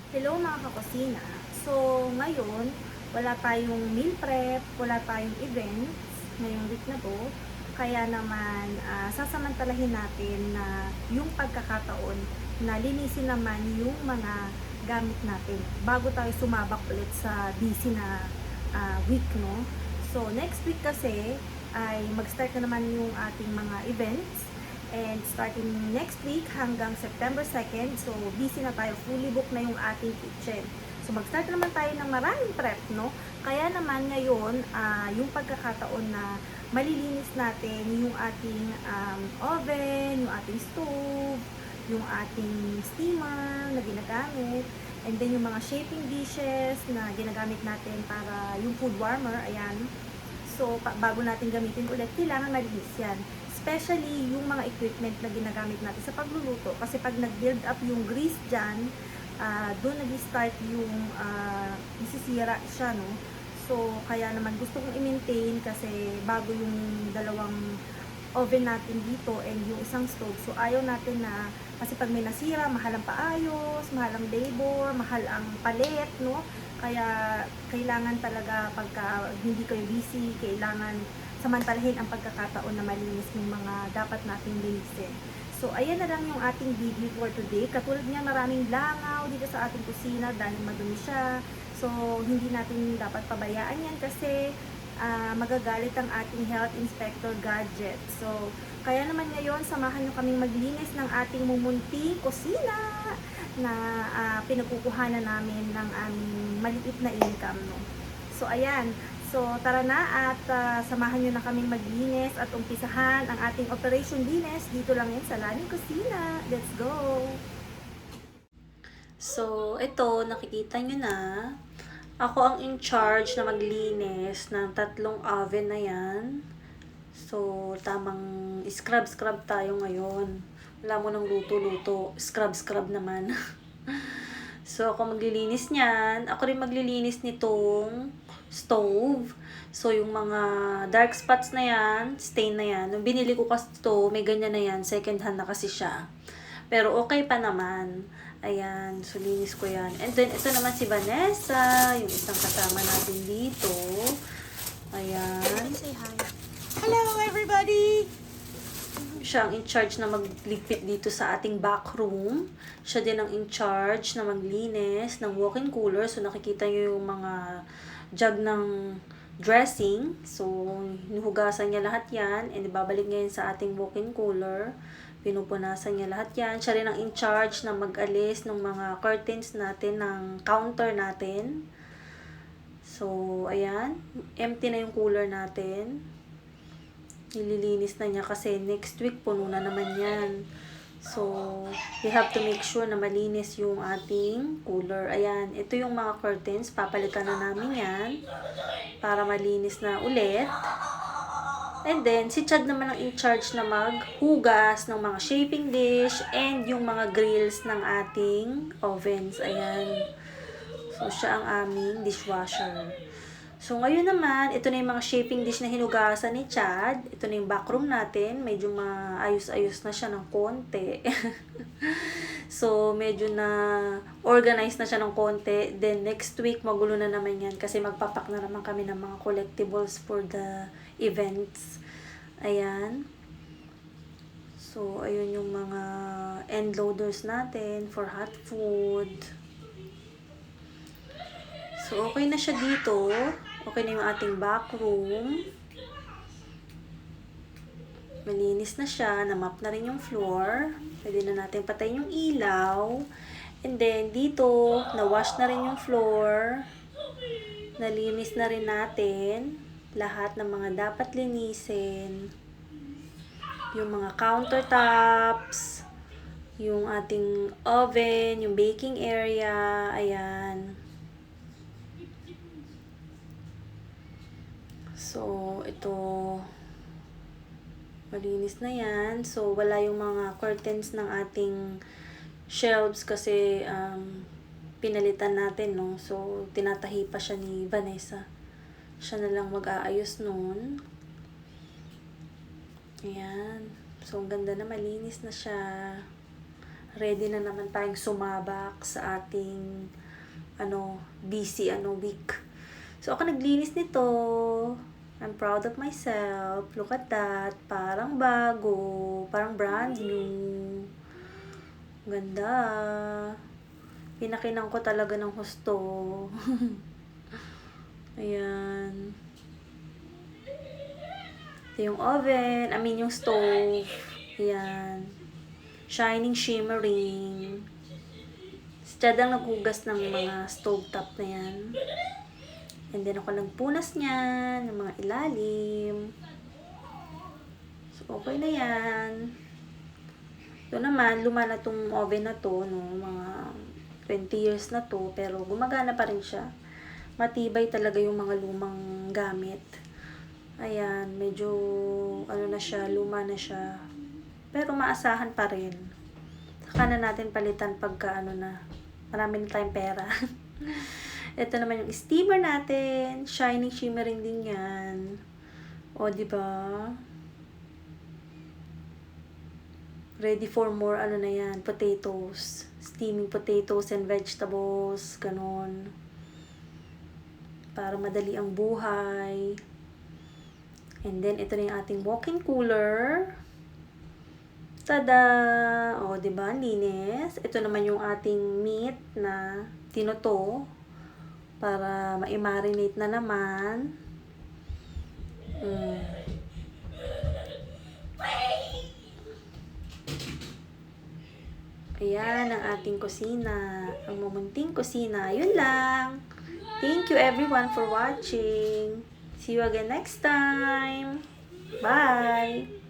Hello mga kakusina. So, ngayon, wala tayong meal prep, wala tayong events ngayong week na to. Kaya naman, sasamantalahin natin na yung pagkakataon na linisin naman yung mga gamit natin bago tayo sumabak ulit sa busy na week, no? So, next week kasi ay mag-start na naman yung ating mga events. And starting next week hanggang September 2nd, so busy na tayo, fully book na yung ating kitchen. So mag-start naman tayo ng maraming prep, no? Kaya naman ngayon, yung pagkakataon na malilinis natin yung ating oven, yung ating stove, yung ating steamer na ginagamit, and then yung mga shaping dishes na ginagamit natin para yung food warmer, ayan. So, bago natin gamitin ulit, kailangan malinis yan. Especially yung mga equipment na ginagamit natin sa pagluluto. Kasi pag nag-build up yung grease dyan, doon nag-start yung isisira siya, no? So, kaya naman gusto kong i-maintain kasi bago yung dalawang oven natin dito and yung isang stove. So, ayaw natin na, kasi pag may nasira, mahal ang paayos, mahal ang labor, mahal ang palit, no? Kaya, kailangan talaga pagka hindi kayo busy, kailangan samantalahin ang pagkakataon na malinis yung mga dapat nating linisin. So, ayan na lang yung ating video for today. Katulad niya, maraming langaw dito sa ating kusina dahil madumi siya. So, hindi natin dapat pabayaan yan kasi magagalit ang ating health inspector gadget. So, kaya naman ngayon, samahan nyo kaming maglinis ng ating mumunting kusina na pinagkukuhanan namin ng aming maliit na income. No? So, ayan. So, tara na at samahan nyo na kaming maglinis at umpisahan ang ating Operation Linis dito lang yan sa Laning Kusina. Let's go! So, ito, nakikita nyo na. Ako ang in charge na maglinis ng tatlong oven na yan. So, tamang scrub-scrub tayo ngayon. Wala mo ng luto-luto. Scrub-scrub naman. So, ako maglilinis niyan. Ako rin maglilinis nitong stove. So, yung mga dark spots na yan, stain na yan. Nung binili ko kasi ito, may ganyan na yan. Second hand na kasi siya. Pero okay pa naman. Ayan, so linis ko yan. And then, ito naman si Vanessa, yung isang kasama natin dito. Ayan. Say hi. Hello, everybody! Siya ang in charge na magligpit dito sa ating back room. Siya din ang in charge na maglinis ng walk-in cooler. So, nakikita nyo yung mga jug ng dressing. So, hinuhugasan niya lahat yan. And ibabalik niya yun sa ating walk-in cooler. Pinupunasan niya lahat yan. Siya rin ang in charge na mag-alis ng mga curtains natin, ng counter natin. So, ayan. Empty na yung cooler natin. Nililinis na niya kasi next week puno na naman yan. So, we have to make sure na malinis yung ating cooler. Ayan, ito yung mga curtains. Papalitan na namin yan para malinis na ulit. And then, si Chad naman ang in charge na maghugas ng mga shaping dish and yung mga grills ng ating ovens. Ayan. So, siya ang aming dishwasher. So, ngayon naman, ito na yung mga shaping dish na hinugasan ni Chad. Ito na yung backroom natin. Medyo maayos-ayos na siya ng konti. So, medyo na organized na siya ng konti. Then, next week, magulo na naman yan. Kasi magpapak na naman kami ng mga collectibles for the events. Ayan. So, ayun yung mga end loaders natin for hot food. So, okay na siya dito. Okay na yung ating back room. Malinis na siya. Namap na rin yung floor. Pwede na natin patayin yung ilaw. And then, dito, na-wash na rin yung floor. Nalinis na rin natin lahat ng mga dapat linisin. Yung mga countertops, yung ating oven, yung baking area, ayan. So, ito, malinis na yan. So, wala yung mga curtains ng ating shelves kasi pinalitan natin, no? So, tinatahi pa siya ni Vanessa. Siya na lang mag-aayos nun. Ayan. So, ang ganda na, malinis na siya. Ready na naman tayong sumabak sa ating busy week. So ako naglinis nito. I'm proud of myself. Look at that. Parang bago. Parang brand new. Ganda. Pinakinang ko talaga ng husto. Ayan. Ito yung oven. Yung stove. Ayan. Shining, shimmering. Si Chad ang naghugas ng mga stove top na yan. And then ako nagpunas niyan, ng mga ilalim. So, okay na yan. Ito naman, luma na tong oven na to, no? Mga 20 years na to, pero gumagana pa rin siya. Matibay talaga yung mga lumang gamit. Ayan, medyo, na siya, luma na siya. Pero maasahan pa rin. Saka na natin palitan pagka, marami na tayong pera. Ito naman yung steamer natin. Shining, shimmering din yan. O, diba? Ready for more, na yan, potatoes. Steaming potatoes and vegetables. Ganon. Para madali ang buhay. And then, ito na yung ating walk-in cooler. Tada! O, diba? Linis. Ito naman yung ating meat na tinuto. Para ma-marinate na naman. Ayan ang ating kusina. Ang mumunting kusina. Yun lang. Thank you everyone for watching. See you again next time. Bye!